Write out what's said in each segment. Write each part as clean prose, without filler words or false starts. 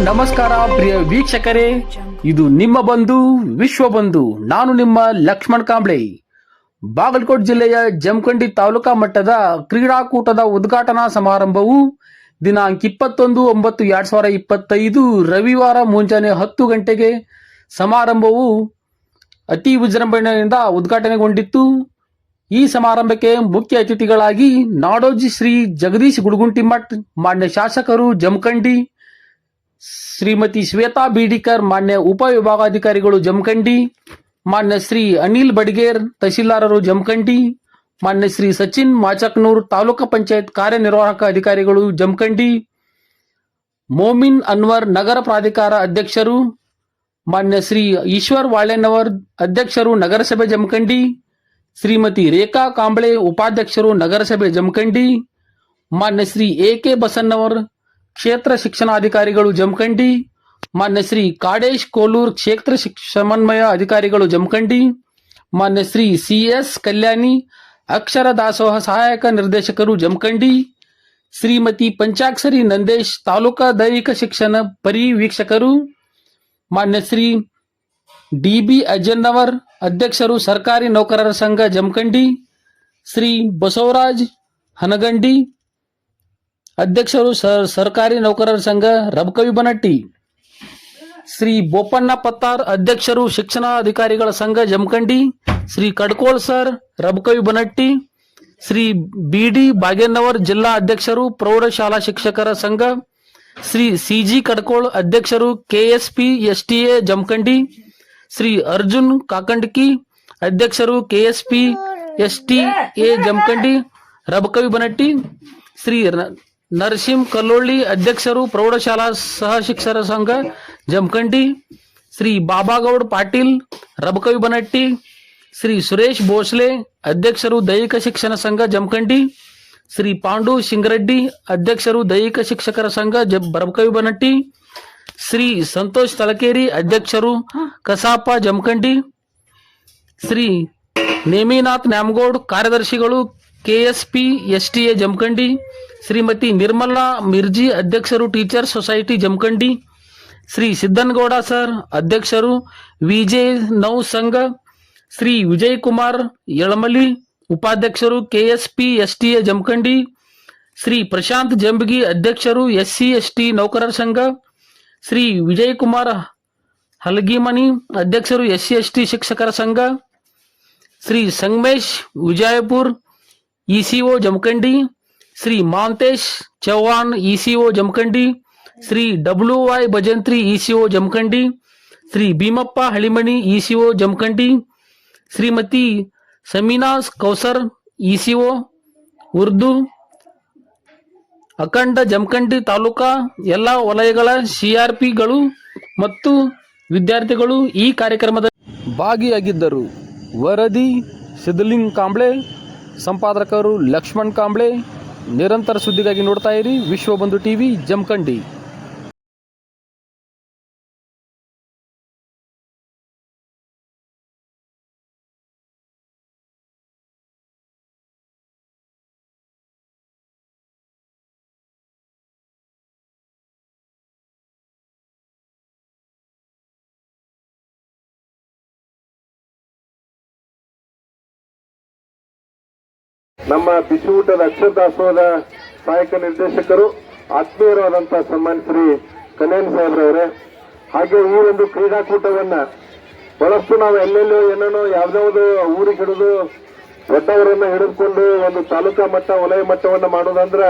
ನಮಸ್ಕಾರ ಪ್ರಿಯ ವೀಕ್ಷಕರೇ, ಇದು ನಿಮ್ಮ ಬಂಧು ವಿಶ್ವಬಂಧು. ನಾನು ನಿಮ್ಮ ಲಕ್ಷ್ಮಣ್ ಕಾಂಬ್ಳೆ. ಬಾಗಲಕೋಟೆ ಜಿಲ್ಲೆಯ ಜಮಖಂಡಿ ತಾಲೂಕಾ ಮಟ್ಟದ ಕ್ರೀಡಾಕೂಟದ ಉದ್ಘಾಟನಾ ಸಮಾರಂಭವು ದಿನಾಂಕ 21/9/2025 ರವಿವಾರ ಮುಂಜಾನೆ 10 ಗಂಟೆಗೆ ಸಮಾರಂಭವು ಅತಿ ವಿಜೃಂಭಣೆಯಿಂದ ಉದ್ಘಾಟನೆಗೊಂಡಿತ್ತು. ಈ ಸಮಾರಂಭಕ್ಕೆ ಮುಖ್ಯ ಅತಿಥಿಗಳಾಗಿ ನಾಡೋಜಿ ಶ್ರೀ ಜಗದೀಶ್ ಗುಡಗುಂಟಿಮಠ್, ಮಾನ್ಯ ಶಾಸಕರು ಜಮಖಂಡಿ, ಶ್ರೀಮತಿ ಶ್ವೇತಾ ಬೀಡಿಕರ್, ಮಾನ್ಯ ಉಪವಿಭಾಗಾಧಿಕಾರಿಗಳು ಜಮಖಂಡಿ, ಮಾನ್ಯ ಶ್ರೀ ಅನಿಲ್ ಬಡಿಗೇರ್, ತಹಶೀಲ್ದಾರರು ಜಮಖಂಡಿ, ಮಾನ್ಯ ಶ್ರೀ ಸಚಿನ್ ಮಾಚಕ್ನೂರ್, ತಾಲೂಕಾ ಪಂಚಾಯತ್ ಕಾರ್ಯನಿರ್ವಾಹಕ ಅಧಿಕಾರಿಗಳು ಜಮಖಂಡಿ, ಮೋಮಿನ್ ಅನ್ವರ್, ನಗರ ಪ್ರಾಧಿಕಾರ ಅಧ್ಯಕ್ಷರು, ಮಾನ್ಯ ಶ್ರೀ ಈಶ್ವರ್ ವಾಳೆನವರ್, ಅಧ್ಯಕ್ಷರು ನಗರಸಭೆ ಜಮಖಂಡಿ, ಶ್ರೀಮತಿ ರೇಖಾ ಕಾಂಬ್ಳೆ, ಉಪಾಧ್ಯಕ್ಷರು ನಗರಸಭೆ ಜಮಖಂಡಿ, ಮಾನ್ಯ ಶ್ರೀ ಎ.ಕೆ. ಬಸನ್ನವರ್, ಕ್ಷೇತ್ರ ಶಿಕ್ಷಣಾಧಿಕಾರಿಗಳು ಜಮಖಂಡಿ, ಮಾನ್ಯ ಶ್ರೀ ಕಾಡೇಶ್ ಕೋಲೂರ್, ಕ್ಷೇತ್ರ ಸಮನ್ವಯ ಅಧಿಕಾರಿಗಳು ಜಮಖಂಡಿ, ಮಾನ್ಯ ಶ್ರೀ ಸಿ.ಎಸ್. ಕಲ್ಯಾಣಿ, ಅಕ್ಷರ ದಾಸೋಹ ಸಹಾಯಕ ನಿರ್ದೇಶಕರು ಜಮಖಂಡಿ, ಶ್ರೀಮತಿ ಪಂಚಾಕ್ಷರಿ ನಂದೇಶ್, ತಾಲೂಕಾ ದೈಹಿಕ ಶಿಕ್ಷಣ ಪರಿವೀಕ್ಷಕರು, ಮಾನ್ಯ ಶ್ರೀ ಡಿ.ಬಿ. ಅಜ್ಜನ್ನವರ್, ಅಧ್ಯಕ್ಷರು ಸರ್ಕಾರಿ ನೌಕರರ ಸಂಘ ಜಮಖಂಡಿ, ಶ್ರೀ ಬಸವರಾಜ್ ಹನಗಂಡಿ, ಅಧ್ಯಕ್ಷರು ಸರ್ಕಾರಿ ನೌಕರರ ಸಂಘ ರಬಕವಿ ಬನಟ್ಟಿ, ಶ್ರೀ ಬೋಪಣ್ಣ ಪತ್ತಾರ್, ಅಧ್ಯಕ್ಷರು ಶಿಕ್ಷಣಾಧಿಕಾರಿಗಳ ಸಂಘ ಜಮಖಂಡಿ, ಶ್ರೀ ಕಡ್ಕೋಳ್ ಸರ್, ರಬಕವಿ ಬನಟ್ಟಿ, ಶ್ರೀ ಬಿ.ಡಿ. ಬಾಗೇನ್ನವರ್, ಜಿಲ್ಲಾ ಅಧ್ಯಕ್ಷರು ಪ್ರೌಢಶಾಲಾ ಶಿಕ್ಷಕರ ಸಂಘ, ಶ್ರೀ ಸಿ.ಜಿ. ಕಡ್ಕೋಳ್, ಅಧ್ಯಕ್ಷರು ಕೆಎಸ್ಪಿ ಎಸ್ಟಿಎ ಜಮಖಂಡಿ, ಶ್ರೀ ಅರ್ಜುನ್ ಕಾಕಂಡ್ಕಿ, ಅಧ್ಯಕ್ಷರು ಕೆಎಸ್ಪಿ ಎಸ್ಟಿಎ ಜಮಖಂಡಿ ರಬಕವಿ ಬನಟ್ಟಿ, ಶ್ರೀ ನರಸಿಂಹ ಕಲ್ಲೋಳ್ಳಿ, ಅಧ್ಯಕ್ಷರು ಪ್ರೌಢಶಾಲಾ ಸಹ ಶಿಕ್ಷಕರ ಸಂಘ ಜಮಖಂಡಿ, ಶ್ರೀ ಬಾಬಾಗೌಡ್ ಪಾಟೀಲ್, ರಬಕವಿ ಬನಟ್ಟಿ, ಶ್ರೀ ಸುರೇಶ್ ಭೋಸ್ಲೆ, ಅಧ್ಯಕ್ಷರು ದೈಹಿಕ ಶಿಕ್ಷಣ ಸಂಘ ಜಮಖಂಡಿ, ಶ್ರೀ ಪಾಂಡು ಸಿಂಗರೆಡ್ಡಿ, ಅಧ್ಯಕ್ಷರು ದೈಹಿಕ ಶಿಕ್ಷಕರ ಸಂಘ ರಬಕವಿ ಬನಟ್ಟಿ, ಶ್ರೀ ಸಂತೋಷ್ ತಲಕೇರಿ, ಅಧ್ಯಕ್ಷರು ಕಸಾಪ ಜಮಖಂಡಿ, ಶ್ರೀ ನೇಮಿನಾಥ್ ನ್ಯಾಮಗೌಡ್, ಕಾರ್ಯದರ್ಶಿಗಳು ಕೆಎಸ್ಪಿ ಎಸ್ಟಿಎ ಜಮಖಂಡಿ, ಶ್ರೀಮತಿ ನಿರ್ಮಲಾ ಮಿರ್ಜಿ, ಅಧ್ಯಕ್ಷರು teachers society Jamakhandi, Shri Siddanagouda sir, ಅಧ್ಯಕ್ಷರು ವಿಜೆ ನೌ ಸಂಘ, ಶ್ರೀ ವಿಜಯ್ ಕುಮಾರ್ ಯಳಮಲಿ, ಉಪಾಧ್ಯಕ್ಷರು ಕೆಎಸ್ಪಿ ಎಸ್ಟಿಎ ಜಮಖಂಡಿ, ಶ್ರೀ ಪ್ರಶಾಂತ್ ಜಂಬಗಿ, ಅಧ್ಯಕ್ಷರು ಎಸ್ಸಿ ಎಸ್ಟಿ ನೌಕರರ ಸಂಘ, ಶ್ರೀ ವಿಜಯ್ ಕುಮಾರ್ ಹಲಗಿಮನಿ, ಅಧ್ಯಕ್ಷರು ಎಸ್ಸಿ ಎಸ್ಟಿ ಶಿಕ್ಷಕರ ಸಂಘ, Shri Sangamesh Vijayapur, ECO Jamkhandi, Shri Mantesh Chauhan, ECO Jamkhandi, Shri W Y. Bhajantri, ECO Jamkhandi, Shri Bhimappa Halimani, ECO Jamkhandi, Shrimati Samina Kausar, ECO Urdu ಅಖಂಡ ಜಮಖಂಡಿ ತಾಲೂಕಾ ಎಲ್ಲ ವಲಯಗಳ ಸಿಆರ್ಪಿಗಳು ಮತ್ತು ವಿದ್ಯಾರ್ಥಿಗಳು ಈ ಕಾರ್ಯಕ್ರಮದಲ್ಲಿ ಭಾಗಿಯಾಗಿದ್ದರು. ವರದಿ ಸಿದ್ಧಲಿಂಗ್ ಕಾಂಬ್ಳೆ, ಸಂಪಾದಕರು ಲಕ್ಷ್ಮಣ್ ಕಾಂಬ್ಳೆ. ನಿರಂತರ ಸುದ್ದಿಗಾಗಿ ನೋಡ್ತಾ ಇರಿ ವಿಶ್ವಬಂಧು ಟಿವಿ ಜಮಖಂಡಿ. ನಮ್ಮ ಬಿಸಿ ಊಟದ ಅಕ್ಷರ ದಾಸೋಹದ ಸಹಾಯಕ ನಿರ್ದೇಶಕರು, ಆತ್ಮೀಯರಾದಂತಹ ಸನ್ಮಾನ್ಯ ಶ್ರೀ ಕಲ್ಯಾಣ್ ಸಾಹೇಬ್ರವರೇ, ಹಾಗೆ ಈ ಒಂದು ಕ್ರೀಡಾಕೂಟವನ್ನ ಬಹಳಷ್ಟು ನಾವು ಎಲ್ಲೆಲ್ಲೋ ಏನೇನೋ ಯಾವ್ದಾವುದು ಊರಿಗೆ ಹಿಡಿದು ದೊಡ್ಡವರನ್ನ ಹಿಡಿದುಕೊಂಡು ಒಂದು ತಾಲೂಕಾ ಮಟ್ಟ ವಲಯ ಮಟ್ಟವನ್ನ ಮಾಡೋದಂದ್ರ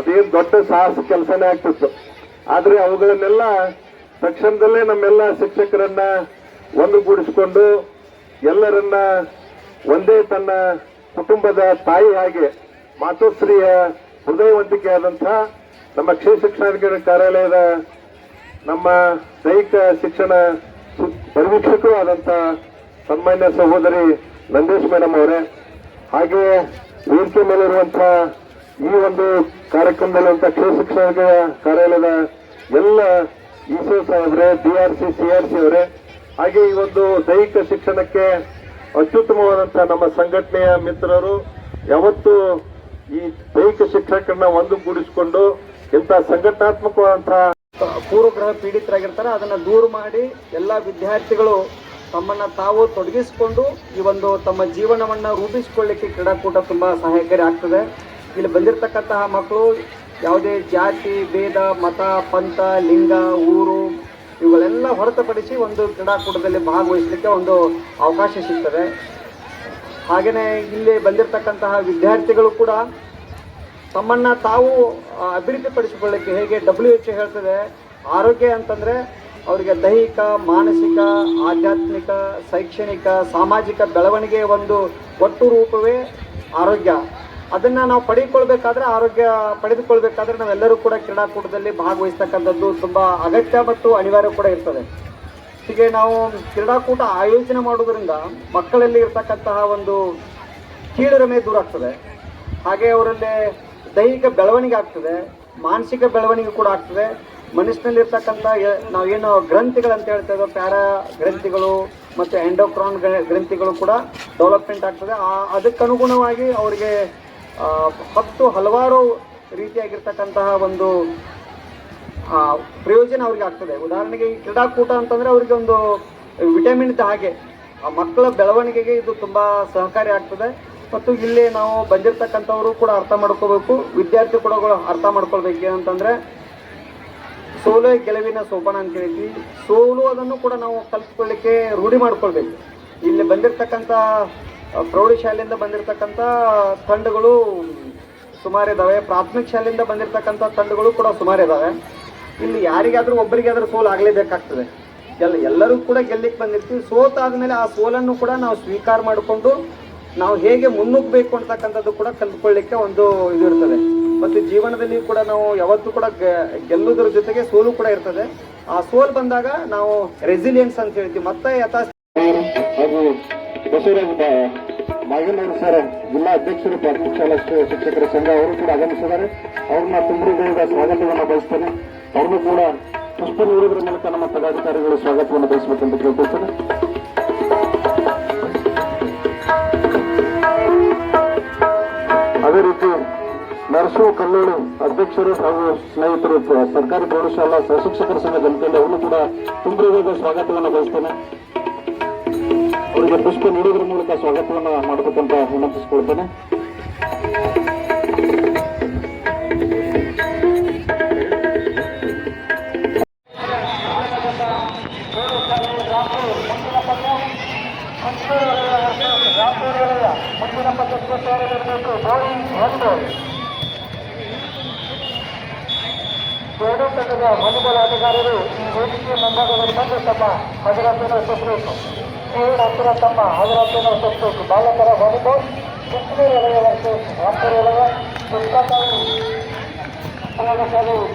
ಅದೇನು ದೊಡ್ಡ ಸಾಹಸ ಕೆಲಸನೇ ಆಗ್ತಿತ್ತು. ಆದ್ರೆ ಅವುಗಳನ್ನೆಲ್ಲ ತಕ್ಷಣದಲ್ಲೇ ನಮ್ಮೆಲ್ಲ ಶಿಕ್ಷಕರನ್ನ ಒಂದುಗೂಡಿಸಿಕೊಂಡು ಎಲ್ಲರನ್ನ ಒಂದೇ ತನ್ನ ಕುಟುಂಬದ ತಾಯಿ ಹಾಗೆ ಮಾತೋಶ್ರೀಯ ಹೃದಯವಂತಿಕೆ ಆದಂತಹ ನಮ್ಮ ಕ್ಷೇತ್ರ ಶಿಕ್ಷಣಾಧಿಕಾರಿ ಕಾರ್ಯಾಲಯದ ನಮ್ಮ ದೈಹಿಕ ಶಿಕ್ಷಣ ಪರಿವೀಕ್ಷಕರು ಆದಂತಹ ಸನ್ಮಾನ್ಯ ಸಹೋದರಿ ನಂದೇಶ್ ಮೇಡಮ್ ಅವರೇ, ಹಾಗೆ ವೇದಿಕೆ ಮೇಲಿರುವಂತಹ ಈ ಒಂದು ಕಾರ್ಯಕ್ರಮದಲ್ಲಿರುವಂತಹ ಕ್ಷೇತ್ರ ಶಿಕ್ಷಣ ಕಾರ್ಯಾಲಯದ ಎಲ್ಲ ಇಸೋ ಸಾಹೇಬ್ರೆ, DRC CRC ಅವರೇ, ಹಾಗೆ ಈ ಒಂದು ದೈಹಿಕ ಶಿಕ್ಷಣಕ್ಕೆ ಅತ್ಯುತ್ತಮವಾದಂತಹ ನಮ್ಮ ಸಂಘಟನೆಯ ಮಿತ್ರರು ಯಾವತ್ತು ಈ ದೈಹಿಕ ಶಿಕ್ಷಕರನ್ನ ಒಂದುಗೂಡಿಸಿಕೊಂಡು ಇಂಥ ಸಂಘಟನಾತ್ಮಕವಾದಂತಹ ಪೂರ್ವಗ್ರಹ ಪೀಡಿತರಾಗಿರ್ತಾರೆ ಅದನ್ನು ದೂರ ಮಾಡಿ ಎಲ್ಲ ವಿದ್ಯಾರ್ಥಿಗಳು ತಮ್ಮನ್ನು ತಾವು ತೊಡಗಿಸಿಕೊಂಡು ಈ ಒಂದು ತಮ್ಮ ಜೀವನವನ್ನು ರೂಪಿಸಿಕೊಳ್ಳಿಕ್ಕೆ ಕ್ರೀಡಾಕೂಟ ತುಂಬ ಸಹಾಯಕಾರಿ ಆಗ್ತದೆ. ಇಲ್ಲಿ ಬಂದಿರತಕ್ಕಂತಹ ಮಕ್ಕಳು ಯಾವುದೇ ಜಾತಿ ಭೇದ ಮತ ಪಂಥ ಲಿಂಗ ಊರು ಇವುಗಳೆಲ್ಲ ಹೊರತುಪಡಿಸಿ ಒಂದು ಕ್ರೀಡಾಕೂಟದಲ್ಲಿ ಭಾಗವಹಿಸಲಿಕ್ಕೆ ಒಂದು ಅವಕಾಶ ಸಿಗ್ತದೆ. ಹಾಗೆಯೇ ಇಲ್ಲಿ ಬಂದಿರತಕ್ಕಂತಹ ವಿದ್ಯಾರ್ಥಿಗಳು ಕೂಡ ತಮ್ಮನ್ನು ತಾವು ಅಭಿವೃದ್ಧಿಪಡಿಸಿಕೊಳ್ಳಿಕ್ಕೆ ಹೇಗೆ WHO ಹೇಳ್ತದೆ, ಆರೋಗ್ಯ ಅಂತಂದರೆ ಅವರಿಗೆ ದೈಹಿಕ ಮಾನಸಿಕ ಆಧ್ಯಾತ್ಮಿಕ ಶೈಕ್ಷಣಿಕ ಸಾಮಾಜಿಕ ಬೆಳವಣಿಗೆಯ ಒಂದು ಒಟ್ಟು ರೂಪವೇ ಆರೋಗ್ಯ. ಅದನ್ನು ನಾವು ಪಡೆದುಕೊಳ್ಬೇಕಾದ್ರೆ ನಾವೆಲ್ಲರೂ ಕೂಡ ಕ್ರೀಡಾಕೂಟದಲ್ಲಿ ಭಾಗವಹಿಸ್ತಕ್ಕಂಥದ್ದು ತುಂಬ ಅಗತ್ಯ ಮತ್ತು ಅನಿವಾರ್ಯ ಕೂಡ ಇರ್ತದೆ. ಹೀಗೆ ನಾವು ಕ್ರೀಡಾಕೂಟ ಆಯೋಜನೆ ಮಾಡೋದ್ರಿಂದ ಮಕ್ಕಳಲ್ಲಿ ಇರ್ತಕ್ಕಂತಹ ಒಂದು ಕೀಳರಿಮೆ ದೂರ ಆಗ್ತದೆ. ಹಾಗೆ ಅವರಲ್ಲಿ ದೈಹಿಕ ಬೆಳವಣಿಗೆ ಆಗ್ತದೆ, ಮಾನಸಿಕ ಬೆಳವಣಿಗೆ ಕೂಡ ಆಗ್ತದೆ. ಮನುಷ್ಯನಲ್ಲಿರ್ತಕ್ಕಂಥ ನಾವೇನು ಗ್ರಂಥಿಗಳಂತ ಹೇಳ್ತೇವೆ, ಪ್ಯಾರಾ ಗ್ರಂಥಿಗಳು ಮತ್ತು ಎಂಡೋಕ್ರಾನ್ ಗ್ರಂಥಿಗಳು ಕೂಡ ಡೆವಲಪ್ಮೆಂಟ್ ಆಗ್ತದೆ. ಅದಕ್ಕನುಗುಣವಾಗಿ ಅವರಿಗೆ ಹಲವಾರು ರೀತಿಯಾಗಿರ್ತಕ್ಕಂತಹ ಒಂದು ಪ್ರಯೋಜನ ಅವ್ರಿಗೆ ಆಗ್ತದೆ. ಉದಾಹರಣೆಗೆ ಈ ಕ್ರೀಡಾಕೂಟ ಅಂತಂದರೆ ಅವರಿಗೆ ಒಂದು ವಿಟಮಿನ್ ಹಾಗೆ ಆ ಮಕ್ಕಳ ಬೆಳವಣಿಗೆಗೆ ಇದು ತುಂಬ ಸಹಕಾರಿ ಆಗ್ತದೆ. ಮತ್ತು ಇಲ್ಲಿ ನಾವು ಬಂದಿರತಕ್ಕಂಥವರು ಕೂಡ ಅರ್ಥ ಮಾಡ್ಕೋಬೇಕು, ವಿದ್ಯಾರ್ಥಿ ಕೂಡ ಅರ್ಥ ಮಾಡ್ಕೊಳ್ಬೇಕು. ಏನಂತಂದರೆ ಸೋಲು ಗೆಲುವಿನ ಸೋಪಾನ ಅಂತ ಹೇಳ್ತೀವಿ. ಸೋಲು ಅದನ್ನು ಕೂಡ ನಾವು ಕಲ್ತ್ಕೊಳ್ಳಿಕ್ಕೆ ರೂಢಿ ಮಾಡ್ಕೊಳ್ಬೇಕು. ಇಲ್ಲಿ ಬಂದಿರತಕ್ಕಂಥ ಪ್ರೌಢಶಾಲೆಯಿಂದ ಬಂದಿರತಕ್ಕಂಥ ತಂಡಗಳು ಸುಮಾರಿದ್ದಾವೆ, ಪ್ರಾಥಮಿಕ ಶಾಲೆಯಿಂದ ಬಂದಿರತಕ್ಕಂಥ ತಂಡಗಳು ಕೂಡ ಸುಮಾರಿದ್ದಾವೆ. ಇಲ್ಲಿ ಯಾರಿಗಾದರೂ ಒಬ್ಬರಿಗಾದರೂ ಸೋಲು ಆಗಲೇಬೇಕಾಗ್ತದೆ. ಎಲ್ಲರೂ ಕೂಡ ಗೆಲ್ಲಿಕ್ಕೆ ಬಂದಿರ್ತೀವಿ. ಸೋತಾದ್ಮೇಲೆ ಆ ಸೋಲನ್ನು ಕೂಡ ನಾವು ಸ್ವೀಕಾರ ಮಾಡಿಕೊಂಡು ನಾವು ಹೇಗೆ ಮುನ್ನುಗ್ಗಬೇಕು ಅಂತಕ್ಕಂಥದ್ದು ಕೂಡ ಕಲ್ತ್ಕೊಳ್ಳಿಕ್ಕೆ ಒಂದು ಇದು ಇರ್ತದೆ. ಮತ್ತು ಜೀವನದಲ್ಲಿ ಕೂಡ ನಾವು ಯಾವತ್ತೂ ಕೂಡ ಗೆಲ್ಲುವುದರ ಜೊತೆಗೆ ಸೋಲು ಕೂಡ ಇರ್ತದೆ. ಆ ಸೋಲು ಬಂದಾಗ ನಾವು ರೆಸಿಲಿಯನ್ಸ್ ಅಂತ ಹೇಳ್ತೀವಿ. ಮತ್ತೆ ಹಾಗೂ ಬಸವರಾಜ ಮಾಗೇನವರು ಸರ್ ಜಿಲ್ಲಾ ಅಧ್ಯಕ್ಷರು ಪ್ರಾಥಮಿಕ ಶಾಲಾ ಶಿಕ್ಷಕರ ಸಂಘ ಅವರು ಕೂಡ ಆಗಮಿಸಿದ್ದಾರೆ. ಅವ್ರನ್ನ ತುಂಬುವುದರಿಂದ ಸ್ವಾಗತವನ್ನು ಬಯಸ್ತೇನೆ. ಅವ್ರನ್ನೂ ಕೂಡ ಪುಷ್ಪ ನೀಡುವುದರ ಮೂಲಕ ನಮ್ಮ ಪದಾಧಿಕಾರಿಗಳು ಸ್ವಾಗತವನ್ನು ಬಯಸಬೇಕೆಂದು ಕೇಳ್ಕೊಳ್ತೇನೆ. ಅದೇ ರೀತಿ ನರಸು ಕಲ್ಲೂರು ಅಧ್ಯಕ್ಷರು ಹಾಗೂ ಸ್ನೇಹಿತರು ಸರ್ಕಾರಿ ಪ್ರೌಢಶಾಲಾ ಸಹಶಿಕ್ಷಕರ ಸಂಘ ಜಮಖಂಡಿ ಅವರನ್ನು ಕೂಡ ತುಂಬುವುದರಿಂದ ಸ್ವಾಗತವನ್ನು ಬಯಸ್ತೇನೆ. ಅವರಿಗೆ ಪುಷ್ಪ ನೀಡುವುದರ ಮೂಲಕ ಸ್ವಾಗತವನ್ನು ಮಾಡಬೇಕಂತ ವಿನಂತಿಸಿಕೊಳ್ತೇನೆ. ಎರಡೂ ತಂಡದ ವಾಲಿಬಾಲ್ ಆಟಗಾರರು ಈ ವೇದಿಕೆಯ ಮುಂಭಾಗದಲ್ಲಿ ಬಂದು ತಮ್ಮ ಹಾಜರಾತಿಯನ್ನು ಸಲ್ಲಿಸಬೇಕು. ಹತ್ತಿರ ತಮ್ಮ ಹಾಜರಾತಿಯನ್ನು ಸಲ್ಲಿಸಬೇಕು. ಬಾಲಕರ ವಾಲಿಬಾಲ್ ಚಿಕ್ಕೂರು ವಲಯ ವರ್ಸಸ್ ರಾಮಪುರ ವಲಯ, ಪ್ರೌಢಶಾಲೆ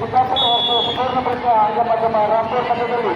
ಸಿದ್ದಾಪುರ ವರ್ಸಸ್ ಸುವರ್ಣಪುರ ಅಂಗ ಮಾಧ್ಯಮ ರಾಮಪುರ ತಂಡದಲ್ಲಿ